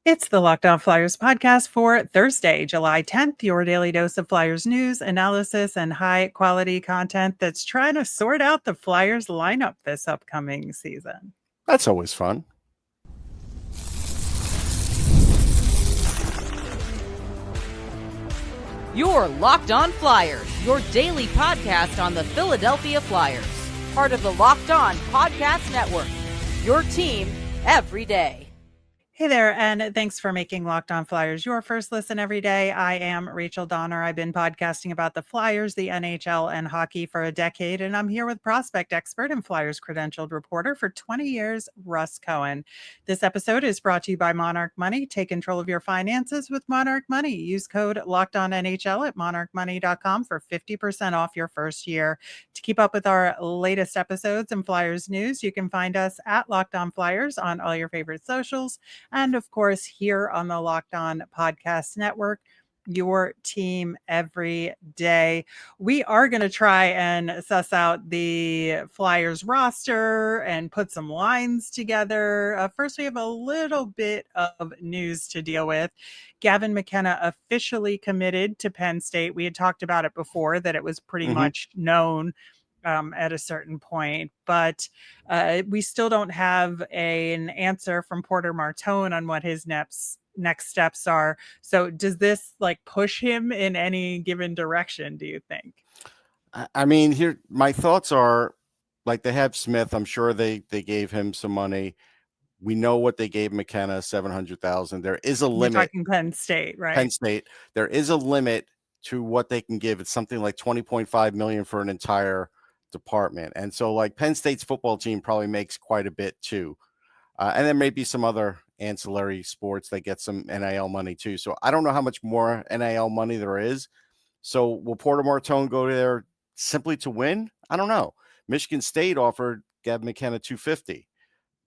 It's the Locked On Flyers podcast for Thursday, July 10th, your daily dose of Flyers news, analysis, and high quality content that's trying to sort out the Flyers lineup this upcoming season. That's always fun. You're Locked On Flyers, your daily podcast on the Philadelphia Flyers. Part of the Locked On Podcast Network, your team every day. Hey there, and thanks for making Locked On Flyers your first listen every day. I am Rachel Donner. I've been podcasting about the Flyers, the NHL, and hockey for a decade, and I'm here with prospect expert and Flyers credentialed reporter for 20 years, Russ Cohen. This episode is brought to you by Monarch Money. Take control of your finances with Monarch Money. Use code LOCKEDONNHL at monarchmoney.com for 50% off your first year. To keep up with our latest episodes and Flyers news, you can find us at Locked On Flyers on all your favorite socials. And of course, here on the Locked On Podcast Network, your team every day. We are going to try and suss out the Flyers roster and put some lines together. First, we have a little bit of news to deal with. Gavin McKenna officially committed to Penn State. We had talked about it before, that it was pretty much known at a certain point, but we still don't have an answer from Porter Martone on what his next steps are. So does this push him in any given direction, do you think? I mean, here, my thoughts are, they have Smith. I'm sure they gave him some money. We know what they gave McKenna, $700,000. There is a limit. You're talking Penn State, right? Penn State. There is a limit to what they can give. It's something like $20.5 million for an entire department. And so Penn State's football team probably makes quite a bit too. And there may be some other ancillary sports that get some NIL money too. So I don't know how much more NIL money there is. So will Porter Martone go there simply to win? I don't know. Michigan State offered Gavin McKenna $250.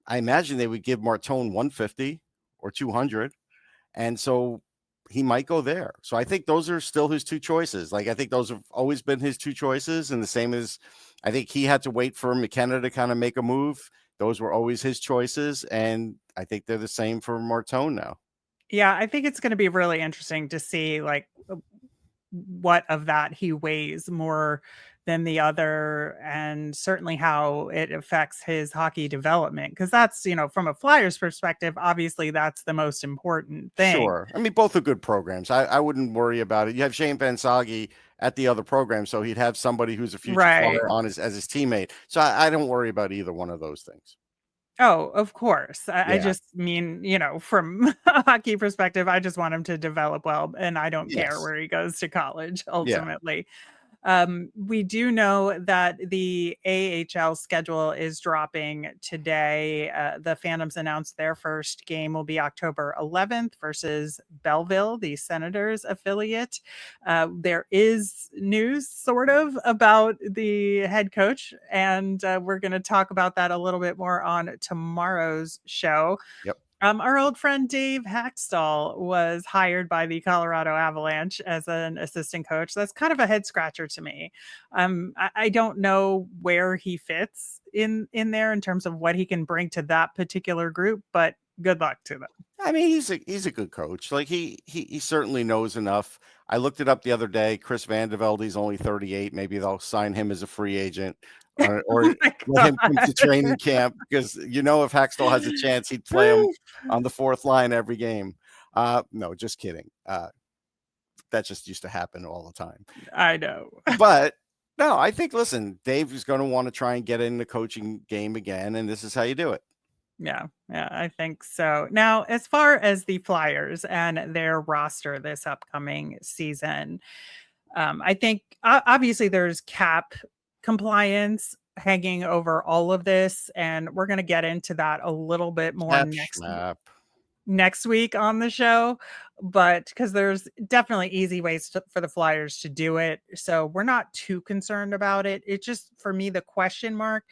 I imagine they would give Martone $150 or $200. And so he might go there. So I think those are still his two choices. I think those have always been his two choices. And the same as I think he had to wait for McKenna to kind of make a move. Those were always his choices. And I think they're the same for Martone now. Yeah, I think it's going to be really interesting to see what of that he weighs more than the other, and certainly how it affects his hockey development. Because that's, from a Flyers perspective, obviously that's the most important thing. Sure. I mean, both are good programs. I wouldn't worry about it. You have Shane Van Sage at the other program, so he'd have somebody who's a future Flyer on as his teammate. So I don't worry about either one of those things. Oh, of course. I just mean, from a hockey perspective, I just want him to develop well, and I don't care where he goes to college ultimately. Yeah. We do know that the AHL schedule is dropping today. The Phantoms announced their first game will be October 11th versus Belleville, the Senators affiliate. There is news sort of about the head coach, and we're going to talk about that a little bit more on tomorrow's show. Yep. Our old friend Dave Haxtell was hired by the Colorado Avalanche as an assistant coach. That's kind of a head scratcher to me. I don't know where he fits in there in terms of what he can bring to that particular group, but good luck to them. I mean, he's a good coach. He certainly knows enough. I looked it up the other day. Chris Vandevelde's only 38. Maybe they'll sign him as a free agent. Or let him come to training camp, because if Haxtell has a chance, he'd play him on the fourth line every game. No, just kidding. That just used to happen all the time. I know. But no, I think, listen, Dave is going to want to try and get in the coaching game again, and this is how you do it. Yeah, I think so. Now, as far as the Flyers and their roster this upcoming season, I think obviously there's cap compliance hanging over all of this, and we're going to get into that a little bit more next week on the show, but because there's definitely easy ways for the Flyers to do it, so we're not too concerned about it. It just, for me, the question mark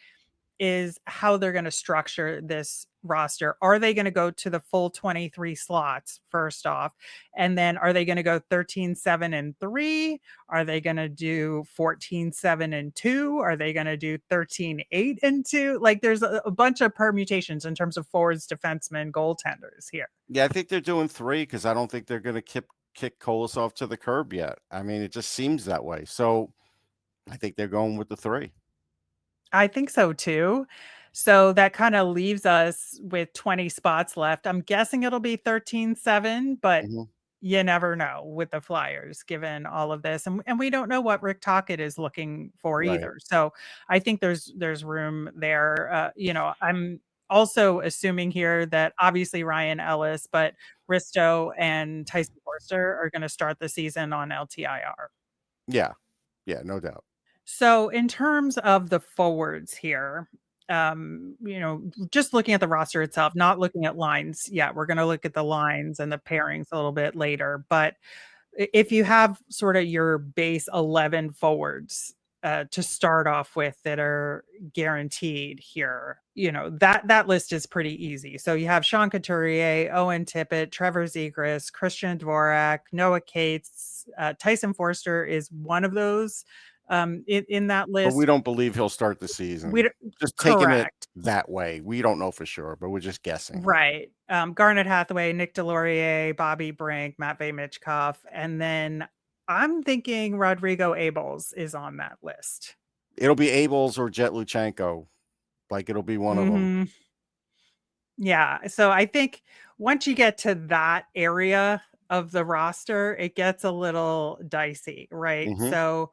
is how they're going to structure this roster? Are they going to go to the full 23 slots first off? And then are they going to go 13, 7, and 3? Are they going to do 14, 7, and 2? Are they going to do 13, 8, and 2? Like there's a bunch of permutations in terms of forwards, defensemen, goaltenders here. Yeah, I think they're doing 3 because I don't think they're going to kick Kolosov to the curb yet. I mean, it just seems that way. So I think they're going with the 3. I think so too. So that kind of leaves us with 20 spots left. I'm guessing it'll be 13-7, but Mhm. you never know with the Flyers given all of this. And we don't know what Rick Tocchet is looking for Right. either. So I think there's room there. I'm also assuming here that obviously Ryan Ellis, but Risto and Tyson Foerster are going to start the season on LTIR. Yeah. Yeah, no doubt. So in terms of the forwards here, just looking at the roster itself, not looking at lines yet. We're going to look at the lines and the pairings a little bit later. But if you have sort of your base 11 forwards to start off with that are guaranteed here, that list is pretty easy. So you have Sean Couturier, Owen Tippett, Trevor Zegras, Christian Dvorak, Noah Cates, Tyson Foerster is one of those in that But list. we don't believe he'll start the season. Just taking it that way. We don't know for sure, but we're just guessing. Right. Garnet Hathaway, Nick Delorier, Bobby Brink, Matvey Michkov. And then I'm thinking Rodrigo Abels is on that list. It'll be Abels or Jett Luchanko. Like it'll be one of them. Yeah. So I think once you get to that area of the roster, it gets a little dicey, right? So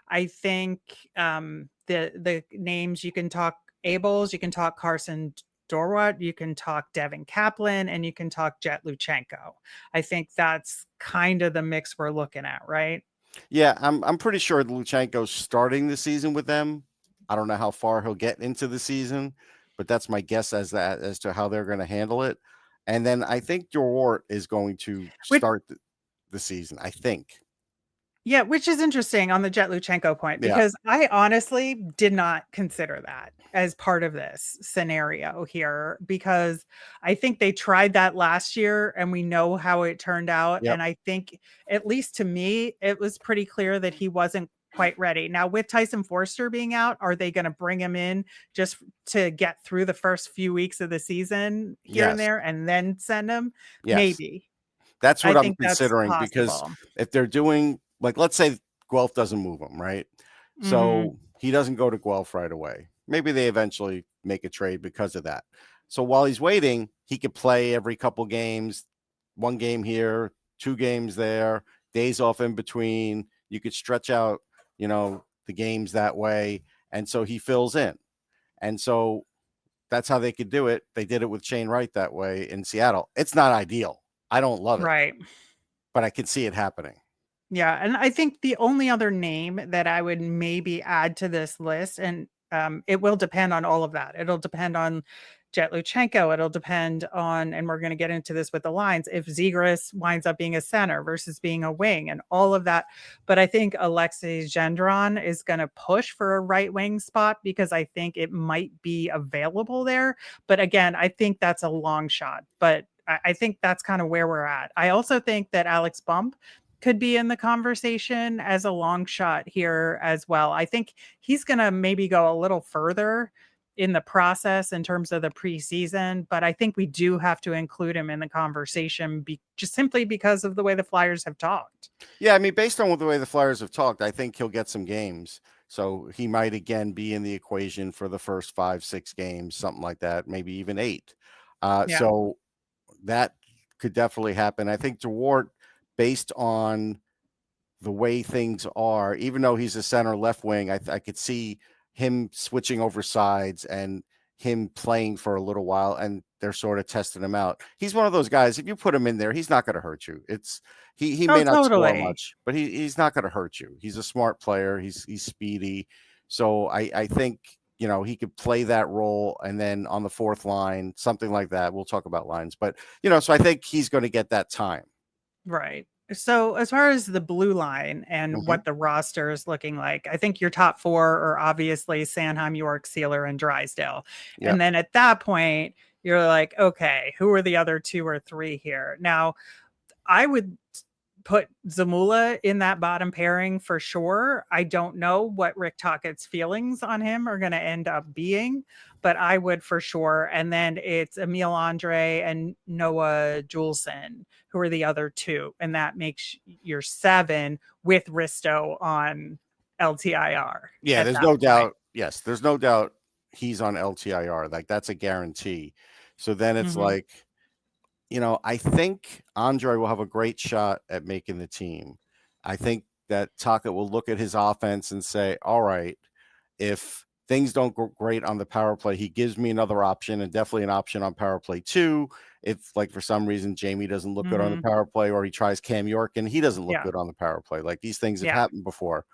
I think the names you can talk Abels, you can talk Carson Dorwat, you can talk Devin Kaplan, and you can talk Jett Luchanko. I think that's kind of the mix we're looking at, right? Yeah, I'm pretty sure Luchanko's starting the season with them. I don't know how far he'll get into the season, but that's my guess as to how they're going to handle it. And then I think Dewart is going to start the season, I think. Yeah, which is interesting on the Jett Luchanko point, because I honestly did not consider that as part of this scenario here, because I think they tried that last year and we know how it turned out. Yep. And I think, at least to me, it was pretty clear that he wasn't quite ready. Now, with Tyson Foerster being out, are they going to bring him in just to get through the first few weeks of the season here and there and then send him? Yes. Maybe. That's what I'm considering, because if they're doing, like, let's say Guelph doesn't move him, right? So he doesn't go to Guelph right away. Maybe they eventually make a trade because of that. So while he's waiting, he could play every couple games, 1 game here, 2 games there, days off in between. You could stretch out, the games that way. And so he fills in. And so that's how they could do it. They did it with Shane Wright that way in Seattle. It's not ideal. I don't love it. Right. But I can see it happening. Yeah, and I think the only other name that I would maybe add to this list, and it will depend on all of that. It'll depend on Jett Luchanko. It'll depend on, and we're going to get into this with the lines, if Zegras winds up being a center versus being a wing and all of that. But I think Alexei Gendron is going to push for a right wing spot because I think it might be available there. But again, I think that's a long shot. But I think that's kind of where we're at. I also think that Alex Bump could be in the conversation as a long shot here as well. I think he's going to maybe go a little further in the process in terms of the preseason, but I think we do have to include him in the conversation just simply because of the way the Flyers have talked. Yeah, I mean, based on the way the Flyers have talked, I think he'll get some games. So he might again be in the equation for the first 5, 6 games, something like that, maybe even 8. So that could definitely happen. I think Dewart, based on the way things are, even though he's a center left wing, I could see him switching over sides and him playing for a little while, and they're sort of testing him out. He's one of those guys, if you put him in there, he's not going to hurt you. He may not score much, but he's not going to hurt you. He's a smart player. He's speedy. So I think, he could play that role, and then on the 4th line, something like that. We'll talk about lines, but so I think he's going to get that time. Right. So as far as the blue line and what the roster is looking like, I think your top 4 are obviously Sanheim, York, Sealer, and Drysdale. Yep. And then at that point, you're like, okay, who are the other 2 or 3 here? Now, I would put Zamula in that bottom pairing for sure. I don't know what Rick Tockett's feelings on him are going to end up being, but I would for sure. And then it's Emil Andre and Noah Juleson, who are the other 2. And that makes your 7 with Risto on LTIR. Yeah, At there's that no point. doubt. Yes, there's no doubt he's on LTIR. Like that's a guarantee. So then it's like, I think Andre will have a great shot at making the team. I think that Tocchet will look at his offense and say, all right, if things don't go great on the power play, he gives me another option, and definitely an option on power play 2. If, like, for some reason Jamie doesn't look good on the power play, or he tries Cam York and he doesn't look good on the power play, like these things have happened before.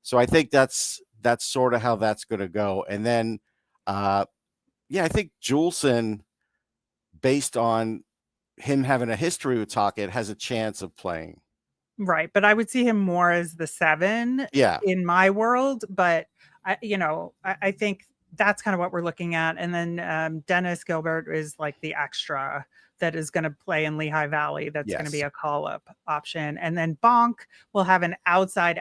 So I think that's sort of how that's going to go. And then, I think Juleson, based on him having a history with Tocchet, has a chance of playing. Right, but I would see him more as the 7 in my world, but I think that's kind of what we're looking at. And then Dennis Gilbert is like the extra that is going to play in Lehigh Valley. That's going to be a call-up option. And then Bonk will have an outside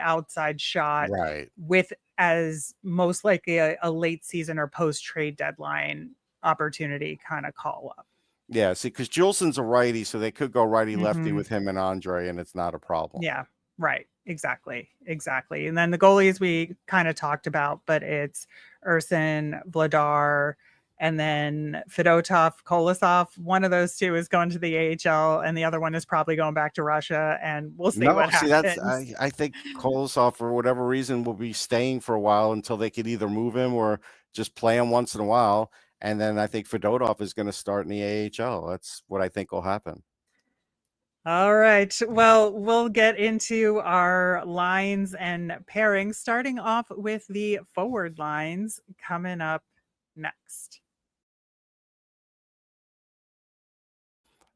shot with as most likely a late season or post-trade deadline opportunity kind of call-up. Yeah, see, because Juleson's a righty, so they could go righty-lefty with him and Andre, and it's not a problem. Yeah, right. Exactly. And then the goalies we kind of talked about, but it's Urson, Vladar, and then Fedotov, Kolosov. One of those 2 is going to the AHL, and the other one is probably going back to Russia, and we'll see what happens. I think Kolosov, for whatever reason, will be staying for a while until they could either move him or just play him once in a while. And then I think Fedotov is going to start in the AHL. That's what I think will happen. All right. Well, we'll get into our lines and pairings, starting off with the forward lines coming up next.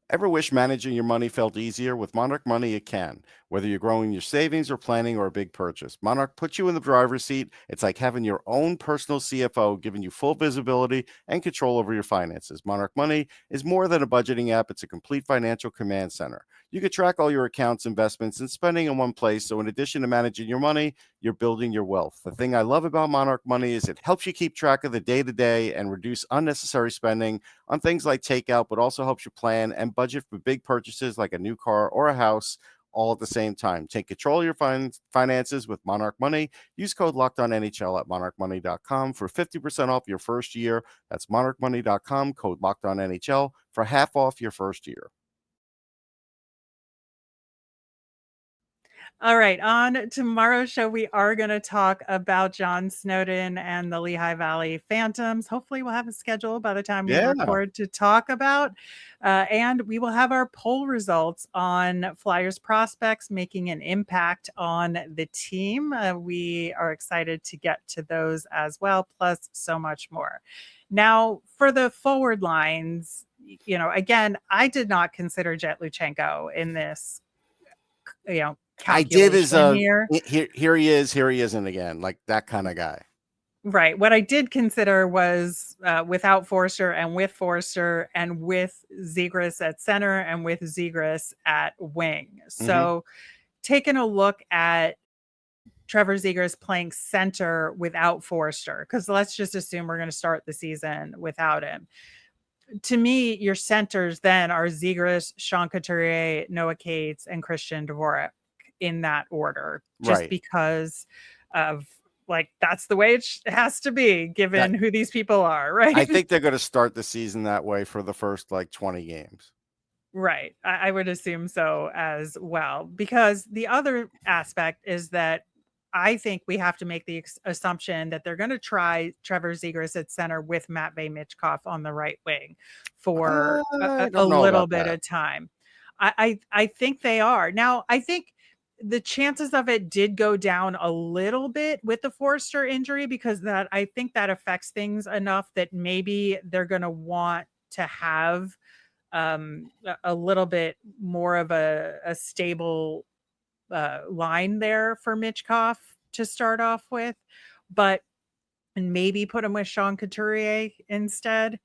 Ever wish managing your money felt easier? With Monarch Money, it can. Whether you're growing your savings or planning or a big purchase, Monarch puts you in the driver's seat. It's like having your own personal CFO, giving you full visibility and control over your finances. Monarch Money is more than a budgeting app. It's a complete financial command center. You can track all your accounts, investments, and spending in one place. So in addition to managing your money, you're building your wealth. The thing I love about Monarch Money is it helps you keep track of the day-to-day and reduce unnecessary spending on things like takeout, but also helps you plan and budget for big purchases like a new car or a house all at the same time. Take control of your finances with Monarch Money. Use code LOCKEDONNHL at monarchmoney.com for 50% off your first year. That's monarchmoney.com, code LOCKEDONNHL for half off your first year. All right. On tomorrow's show, we are going to talk about John Snowden and the Lehigh Valley Phantoms. Hopefully, we'll have a schedule by the time we record to talk about. And we will have our poll results on Flyers prospects making an impact on the team. We are excited to get to those as well, plus so much more. Now, for the forward lines, again, I did not consider Jett Luchanko in this, I did as here he is, here he isn't again, like that kind of guy. Right. What I did consider was without Foerster and with Foerster and with Zegras at center and with Zegras at wing. So taking a look at Trevor Zegras playing center without Foerster, because let's just assume we're going to start the season without him. To me, your centers then are Zegras, Sean Couturier, Noah Cates, and Christian Dvorak in that order, just because of that's the way it has to be given who these people are, right? I think they're going to start the season that way for the first 20 games. Right. I would assume so as well, because the other aspect is that I think we have to make the assumption that they're going to try Trevor Zegras at center with Matvei Michkov on the right wing for a little bit of time. I think they are. Now, I think the chances of it did go down a little bit with the Foerster injury, because I think that affects things enough that maybe they're going to want to have a little bit more of a stable line there for Michkov to start off with, and maybe put him with Sean Couturier instead.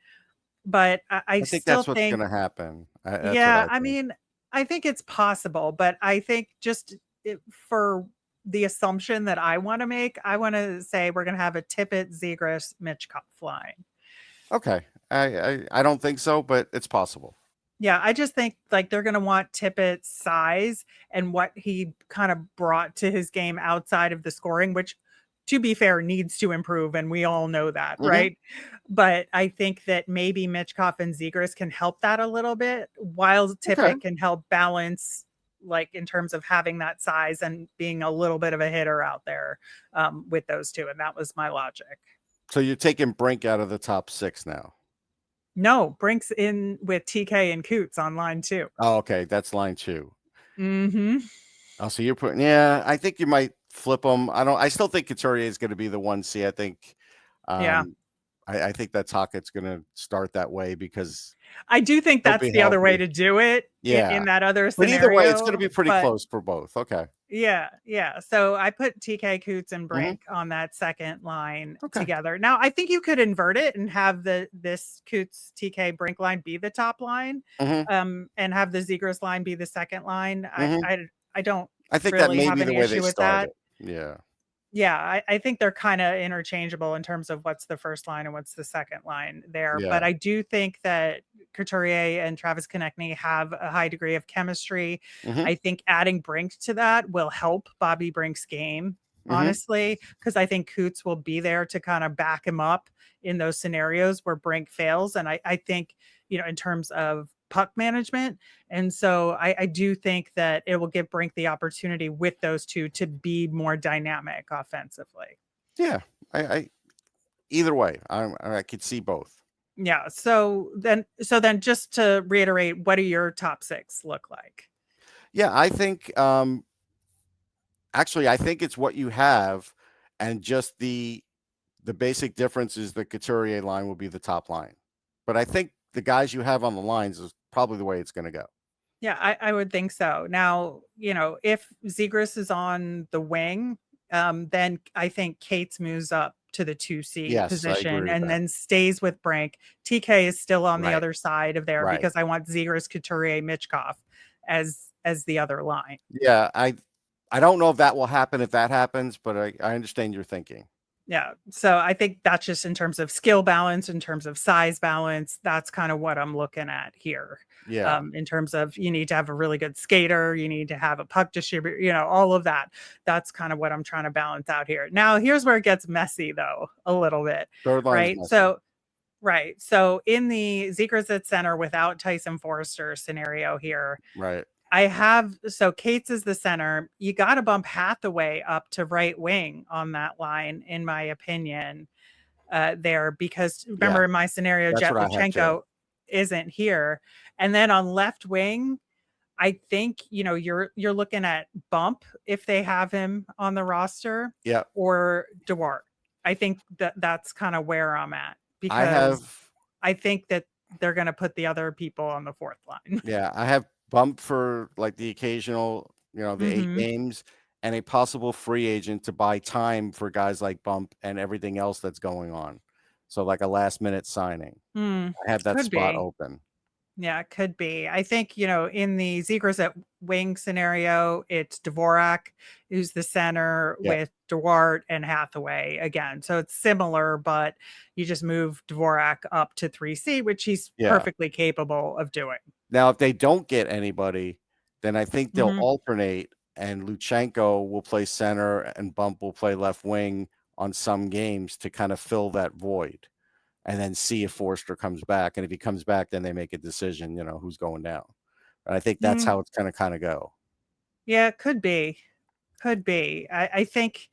but I think still that's what's think, going to happen. That's what yeah, I I think. mean, I think it's possible, but I think for the assumption that I want to make, I want to say we're going to have a Tippett, Zegras, Mitchkov line. Okay. I don't think so, but it's possible. Yeah, I just think like they're going to want Tippett's size and what he kind of brought to his game outside of the scoring, which, to be fair, needs to improve, and we all know that, Hmm. right? But I think that maybe Mitchkov and Zegras can help that a little bit, while Okay. Tippett can help balance, like in terms of having that size and being a little bit of a hitter out there with those two. And that was my logic. So you're taking Brink out of the top 6 now. No, Brink's in with TK and Coots on line 2. Oh, okay. That's line 2. Mm-hmm. Oh, so you're putting, yeah, I think you might flip them. I still think Couturier is going to be the 1C. I think, Yeah. I think that Tocchet's going to start that way because I do think he'll that's be the other way healthy. to do it Yeah. in that other But either way, it's going to scenario. be pretty But close for both. Okay. yeah. So I put TK, Coots, and Hmm. Brink on that second line Okay. together. Now I think you could invert it and have this Coots, TK, Brink line be the top line, Hmm. and have the Zegras line be the second line. Hmm. I don't I think that really may have be the any way they issue with start that. it. Yeah. Yeah, I think they're kind of interchangeable in terms of what's the first line and what's the second line there. Yeah. But I do think that Couturier and Travis Konechny have a high degree of chemistry. Hmm. I think adding Brink to that will help Bobby Brink's game, Hmm. honestly, because I think Coots will be there to kind of back him up in those scenarios where Brink fails. And I think, in terms of puck management. And so I do think that it will give Brink the opportunity with those two to be more dynamic offensively. Yeah. I either way, I could see both. Yeah. So then just to reiterate, what do your top 6 look like? Yeah, I think actually I think it's what you have, and just the basic difference is the Couturier line will be the top line. But I think the guys you have on the lines is probably the way it's going to go. Yeah, I would think so. Now, if Zegras is on the wing, then I think Cates moves up to the 2C Yes, I position agree with and that. then stays with Brink. TK is still on the Right. other side of there Right. because I want Zegras, Couturier, Mitchkov as the other line. Yeah, I don't know if that will happen if that happens, but I understand your thinking. Yeah. So I think that's just in terms of skill balance, in terms of size balance. That's kind of what I'm looking at here. Yeah. In terms of you need to have a really good skater, you need to have a puck distributor, all of that. That's kind of what I'm trying to balance out here. Now, here's where it gets messy, though, a little bit, Third line is right? messy. So in the Zegras at center without Tyson Foerster scenario here, Right. Cates is the center. You got to bump Hathaway up to right wing on that line, in my opinion, there, because Yeah. remember in my scenario, That's Jett what I have too. Luchanko isn't here. And then on left wing, I think, you're looking at Bump if they have him on the roster, Yeah. or Dewart. I think that's kind of where I'm at, I because have I think that they're going to put the other people on the fourth line. Yeah, I have Bump for like the occasional, the 8 Mhm. games, and a possible free agent to buy time for guys like Bump and everything else that's going on. So like a last minute signing. I have that Could spot be. open. Yeah, it could be. I think, in the Zegras at wing scenario, it's Dvorak who's the center Yeah. with Dewart and Hathaway again. So it's similar, but you just move Dvorak up to 3C, which he's Yeah. perfectly capable of doing. Now, if they don't get anybody, then I think they'll Mhm. alternate, and Luchanko will play center and Bump will play left wing on some games to kind of fill that void, and then see if Forster comes back. And if he comes back, then they make a decision, who's going down. And I think that's Mm, how it's going to kind of go. yeah, it could be. Could be. I think,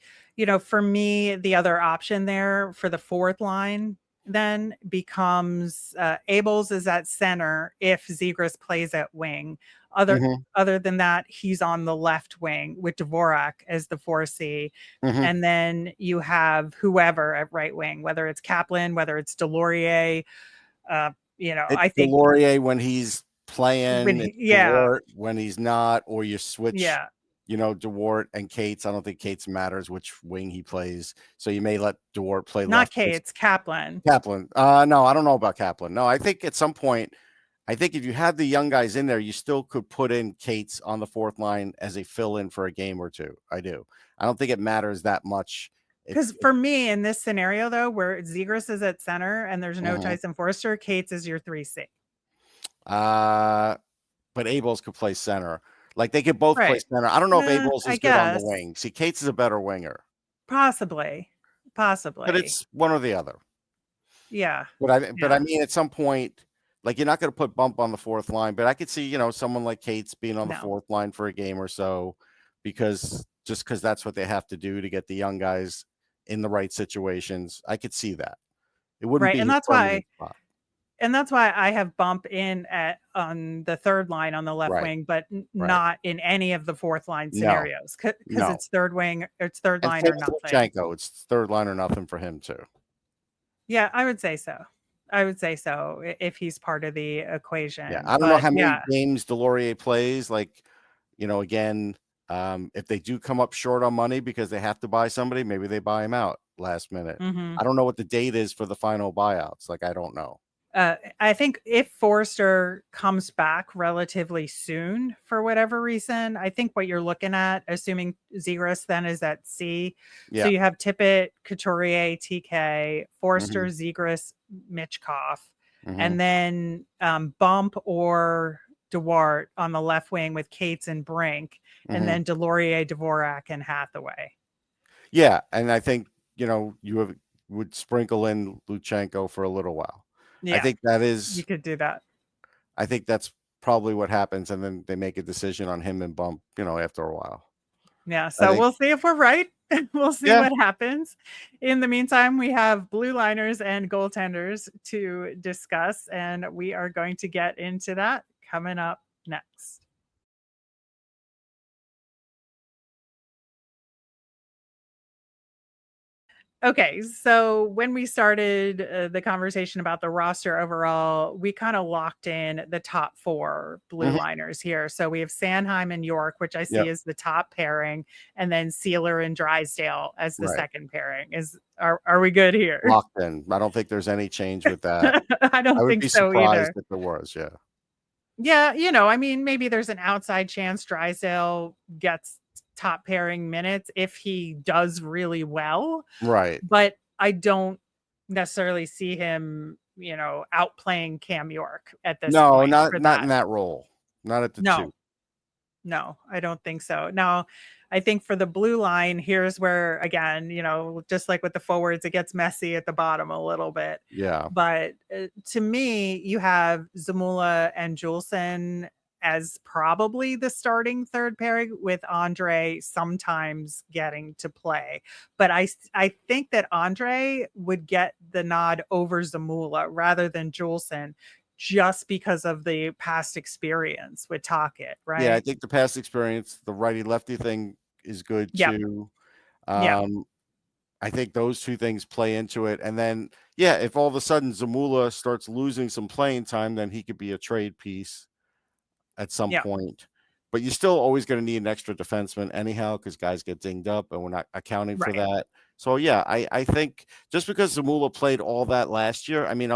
for me, the other option there for the fourth line then becomes Abels is at center if Zegras plays at wing. Other Mhm. other than that, he's on the left wing with Dvorak as the 4C. Mhm. And then you have whoever at right wing, whether it's Kaplan, whether it's Delorier. It's I think Delorier when he's when playing, it's yeah, Dewart when he's not, or you switch yeah. DeWart and Cates. I don't think Cates matters which wing he plays. So you may let DeWart play Not left. Cates, Kaplan. Kaplan. No, I don't know about Kaplan. No, I think at some point, I think if you had the young guys in there, you still could put in Cates on the fourth line as a fill-in for a game or two. I do. I don't think it matters that much. Because for me, in this scenario, though, where Zegras is at center and there's no Tyson Foerster, Cates is your 3C. But Abels could play center. Like they could both play center. I don't know if Abels is good on the wing. See, Cates is a better winger. Possibly. But it's one or the other. Yeah. But I mean, at some point, like you're not going to put Bump on the fourth line, but I could see, someone like Cates being on the fourth line for a game or so, because that's what they have to do to get the young guys in the right situations. I could see that. It wouldn't be, and that's why I have Bump in on the third line on the left wing, but not in any of the fourth line scenarios because it's third wing, it's third line or nothing. Luchanko, it's third line or nothing for him too. Yeah, I would say so. If he's part of the equation. Yeah, I don't know how many games Delorier plays. Like, again, if they do come up short on money because they have to buy somebody, maybe they buy him out last minute. I don't know what the date is for the final buyouts. Like, I don't know. I think if Foerster comes back relatively soon for whatever reason, I think what you're looking at, assuming Zegras then is at C. Yeah. So you have Tippett, Couturier, TK, Foerster, Zegras, Michkov, and then Bump or DeWart on the left wing with Cates and Brink, and then Delorier, Dvorak, and Hathaway. Yeah, and I think, you would sprinkle in Luchanko for a little while. Yeah, I think you could do that. I think that's probably what happens. And then they make a decision on him and Bump, after a while. Yeah. So we'll see if we're right. We'll see what happens. In the meantime, we have blue liners and goaltenders to discuss, and we are going to get into that coming up next. Okay, so when we started the conversation about the roster overall, we kind of locked in the top four blue liners here. So we have Sanheim and York, which I see as the top pairing, and then Sealer and Drysdale as the second pairing. Are we good here? Locked in. I don't think there's any change with that. I would be so surprised either. If there was, yeah. Yeah, I mean, maybe there's an outside chance Drysdale gets top pairing minutes if he does really well. Right. But I don't necessarily see him, outplaying Cam York at this point. No, not in that role. Not at the two. No, I don't think so. Now, I think for the blue line, here's where, again, just like with the forwards, it gets messy at the bottom a little bit. Yeah. But to me, you have Zamula and Juleson as probably the starting third pairing, with Andre sometimes getting to play. But I think that Andre would get the nod over Zamula rather than Juleson, just because of the past experience with Tocchet, right? Yeah, I think the past experience, the righty-lefty thing is good too. I think those two things play into it. And then, if all of a sudden Zamula starts losing some playing time, then he could be a trade piece at some point. But you're still always going to need an extra defenseman anyhow, because guys get dinged up and we're not accounting for that. So, I think just because Zamula played all that last year, I mean,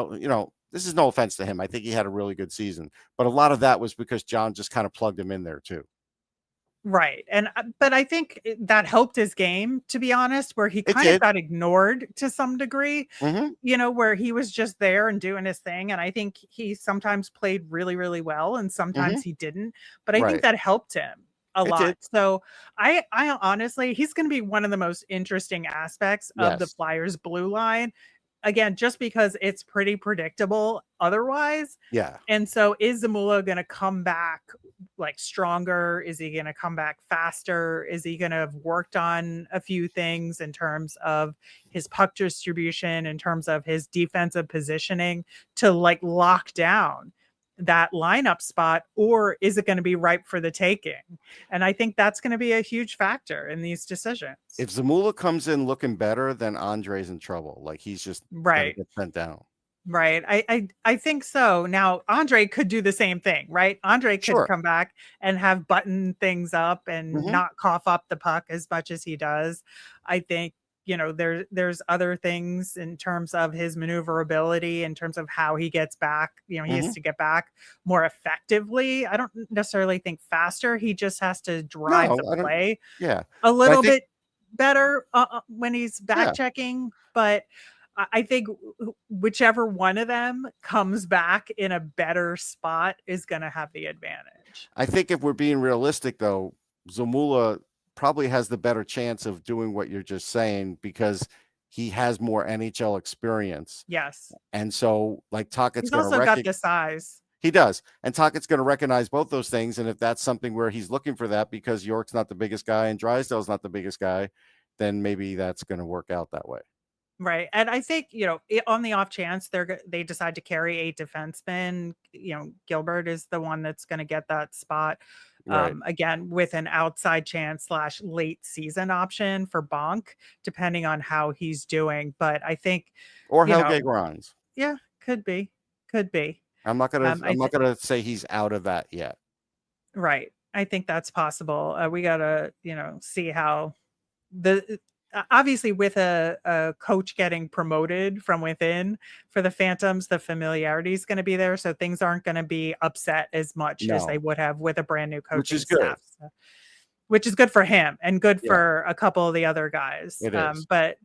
this is no offense to him. I think he had a really good season. But a lot of that was because John just kind of plugged him in there too. Right. But I think that helped his game, to be honest, where he kind of got ignored to some degree, where he was just there and doing his thing. And I think he sometimes played really, really well, and sometimes he didn't. But I think that helped him a lot. So I honestly, he's going to be one of the most interesting aspects of the Flyers blue line. Again, just because it's pretty predictable otherwise. Yeah. And so is Zamula going to come back like stronger? Is he going to come back faster? Is he going to have worked on a few things in terms of his puck distribution, in terms of his defensive positioning to like lock down that lineup spot, or is it going to be ripe for the taking? And I think that's going to be a huge factor in these decisions. If Zamula comes in looking better, then Andre's in trouble. Like he's just gonna get sent down. Right. I think so. Now, Andre could do the same thing, right? Andre could Sure. come back and have button things up and Hmm. not cough up the puck as much as he does. I think, there's other things in terms of his maneuverability, in terms of how he gets back. He has Hmm. to get back more effectively. I don't necessarily think faster. He just has to drive the No, I don't. play Yeah. a But I little think, bit better when he's back yeah, checking, but I think whichever one of them comes back in a better spot is going to have the advantage. I think if we're being realistic, though, Zamula probably has the better chance of doing what you're just saying because he has more NHL experience. Yes. And so, like, Tockett's He's going to also got recognize. the size. He does. And Tockett's going to recognize both those things. And if that's something where he's looking for that because York's not the biggest guy and Drysdale's not the biggest guy, then maybe that's going to work out that way. Right. And I think, on the off chance they decide to carry a defenseman, Gilbert is the one that's going to get that spot. Right. Again, with an outside chance / late season option for Bonk, depending on how he's doing. But I think, Or you Helge know, Grimes. yeah, could be. Could be. I'm not gonna I I'm not gonna say he's out of that yet. Right. I think that's possible. We gotta, see how the obviously with a coach getting promoted from within for the Phantoms, the familiarity is going to be there, so things aren't going to be upset as much as they No, would have with a brand new which coaching is good. staff. So, which is good for him and good Yeah, for a couple of the other guys. it is. But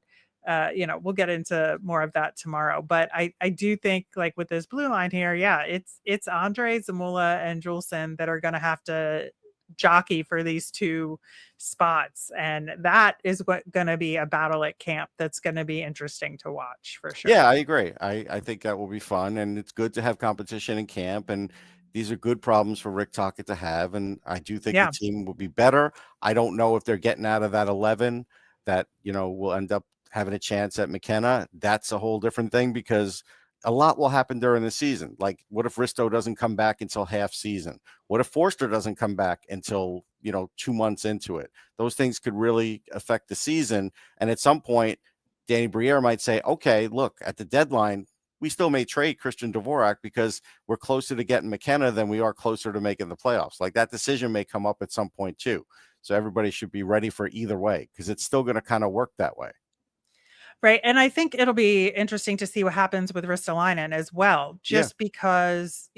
we'll get into more of that tomorrow. But I do think like with this blue line here, yeah, it's Andre Zamula and Juleson that are going to have to jockey for these two spots, and that is what going to be a battle at camp that's going to be interesting to watch for sure. Yeah, I agree. I think that will be fun, and it's good to have competition in camp, and these are good problems for Rick Tocchet to have, and I do think the Yeah. team will be better. I don't know if they're getting out of that 11 that, will end up having a chance at McKenna. That's a whole different thing because a lot will happen during the season. Like, what if Risto doesn't come back until half season? What if Foerster doesn't come back until, 2 months into it? Those things could really affect the season, and at some point, Danny Briere might say, okay, look, at the deadline, we still may trade Christian Dvorak because we're closer to getting McKenna than we are closer to making the playoffs. Like, that decision may come up at some point too. So everybody should be ready for either way because it's still going to kind of work that way. Right. And I think it'll be interesting to see what happens with Ristolainen as well, Yeah. just because,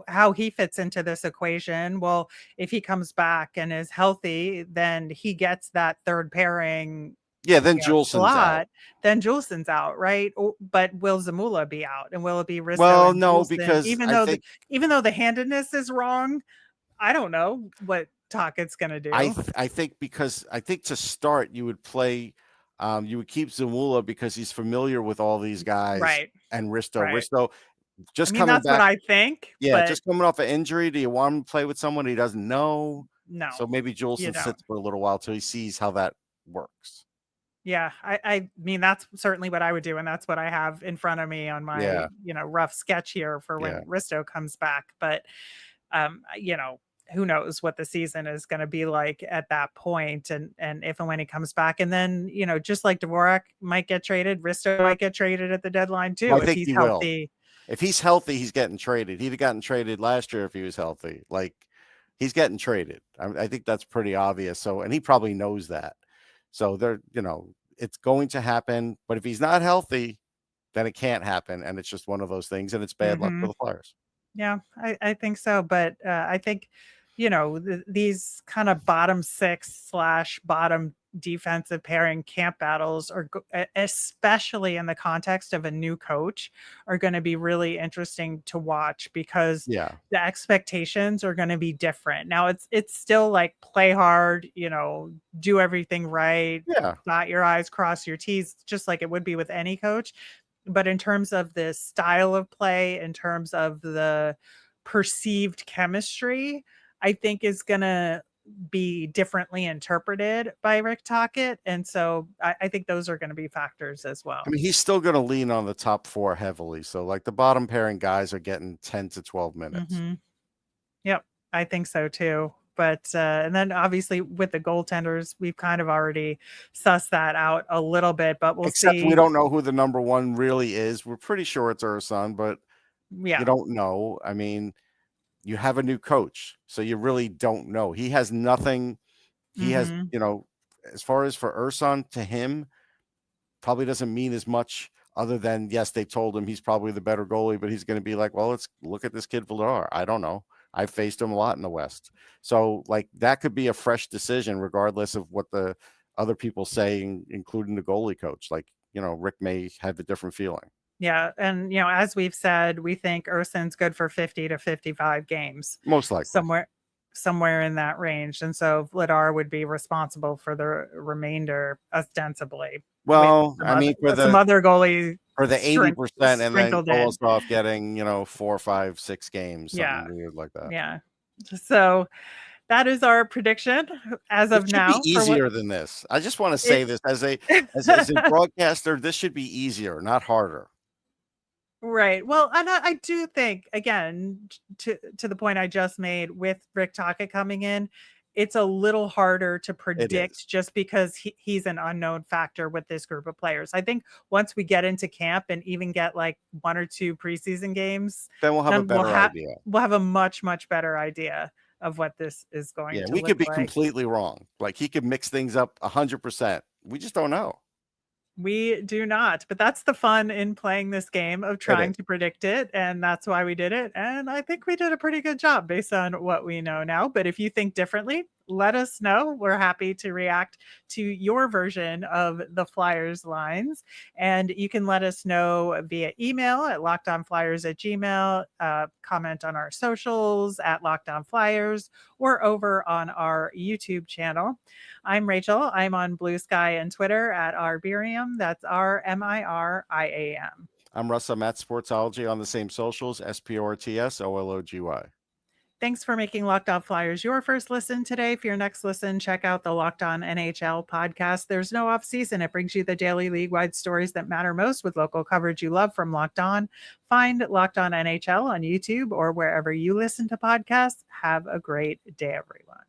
how he fits into this equation. Well, if he comes back and is healthy, then he gets that third pairing Yeah. Then Juleson's out. slot. Then Juleson's out, right? But will Zamula be out? And will it be Risto Well, and no, Juleson? because Even though the handedness is wrong, I don't know what Tocchet's going to do. I think to start, you would play, you would keep Zamula because he's familiar with all these guys, Right. and Risto. Right. Risto just coming that's back. what I think. Yeah, but just coming off an injury. Do you want him to play with someone he doesn't know? no. So maybe Juleson don't. sits for a little while till he sees how that works. Yeah, I mean, that's certainly what I would do, and that's what I have in front of me on my, rough sketch here for when Risto comes back. But, who knows what the season is going to be like at that point, and if and when he comes back. And then, just like Dvorak might get traded, Risto might get traded at the deadline too, Well, I if think he's he healthy. Will. If he's healthy, he's getting traded. He'd have gotten traded last year if he was healthy. Like, he's getting traded. I think that's pretty obvious. So, and he probably knows that. So they're, it's going to happen. But if he's not healthy, then it can't happen. And it's just one of those things. And it's bad luck for the Flyers. Yeah, I think so. But I think, these kind of bottom six / bottom defensive pairing camp battles are, especially in the context of a new coach, are going to be really interesting to watch because the expectations are going to be different. Now it's still like play hard, do everything right, dot your I's, cross your T's, just like it would be with any coach. But in terms of the style of play, in terms of the perceived chemistry, I think is going to be differently interpreted by Rick Tocchet. And so I think those are going to be factors as well. I mean, he's still going to lean on the top four heavily. So like the bottom pairing guys are getting 10 to 12 minutes. Yep. I think so too. But and then obviously with the goaltenders, we've kind of already sussed that out a little bit, but we'll Except see. we don't know who the number one really is. We're pretty sure it's Urson, but you don't know. I mean, you have a new coach, so you really don't know. He has nothing. He has, as far as for Urson, to him, probably doesn't mean as much other than, yes, they told him he's probably the better goalie, but he's going to be like, well, let's look at this kid Vladar. I don't know. I've faced him a lot in the West. So like that could be a fresh decision, regardless of what the other people say, including the goalie coach. Like, Rick may have a different feeling. Yeah. And, as we've said, we think Urson's good for 50 to 55 games. Most likely. Somewhere in that range. And so Vladar would be responsible for the remainder ostensibly. Well, I mean, for some other goalies for the 80% and then Kolosov getting, 4, 5, 6 games, something weird like that. Yeah. So that is our prediction as of now. Be easier than this. I just want to say this as a broadcaster, this should be easier, not harder. Right. Well, and I do think, again, to the point I just made with Rick Tocchet coming in, it's a little harder to predict just because he's an unknown factor with this group of players. I think once we get into camp and even get like 1 or 2 preseason games, then we'll have a better idea. We'll have a much, much better idea of what this is going to look like. We could be completely wrong. Like he could mix things up 100%. We just don't know. We do not, but that's the fun in playing this game of trying to predict it. And that's why we did it. And I think we did a pretty good job based on what we know now. But if you think differently, let us know. We're happy to react to your version of the Flyers lines. And you can let us know via email at lockedonflyers@gmail.com, comment on our socials at LockedOnFlyers, or over on our YouTube channel. I'm Rachel. I'm on Blue Sky and Twitter at @Arbiriam. That's RMIRIAM. I'm Russ. I'm at Sportsology on the same socials, SPORTSOLOGY. Thanks for making Locked On Flyers your first listen today. For your next listen, check out the Locked On NHL podcast. There's no off season. It brings you the daily league-wide stories that matter most with local coverage you love from Locked On. Find Locked On NHL on YouTube or wherever you listen to podcasts. Have a great day, everyone.